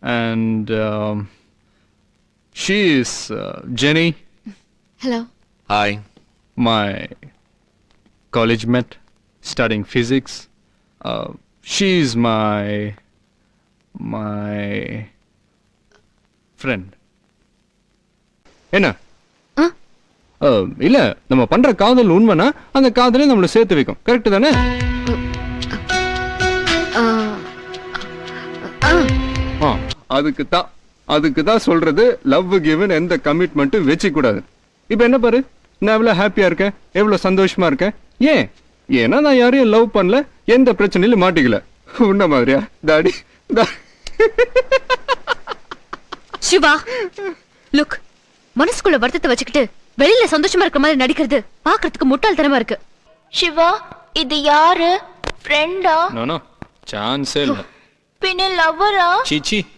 and she is Jenny, hello. Hi. my college mate studying physics. She is my friend. என்ன இல்ல நம்ம பண்ற காதல் உண்மைனா அந்த காதலை நம்மள சேர்த்து வைக்கும். கரெக்ட் தானே? அதுக்கு தான் சொல்றது லவ் கிவன் எந்த கமிட்மெண்ட்டும் வச்சுக்க கூடாது. இப்போ என்ன பாரு, நான் எவ்வளவு ஹாப்பியா இருக்கேன், எவ்வளவு சந்தோஷமா இருக்கேன். ஏன்னா நான் யாரையும் லவ் பண்ணல, எந்த பிரச்சனையிலும் மாட்டிக்கல. உன்ன மாதிரியா டாடி? சிவா, லுக், மனசுக்குள்ள வருத்தத்தை வச்சுக்கிட்டு வெளியில சந்தோஷமா இருக்கிற மாதிரி நடிக்கிறது பாக்குறதுக்கு முட்டாள்தனமா இருக்கு. சிவா, இது யாரு? ஃப்ரெண்டா? நோ சான்ஸே இல்ல. பின்ன லவ்வரா? சீச்சி.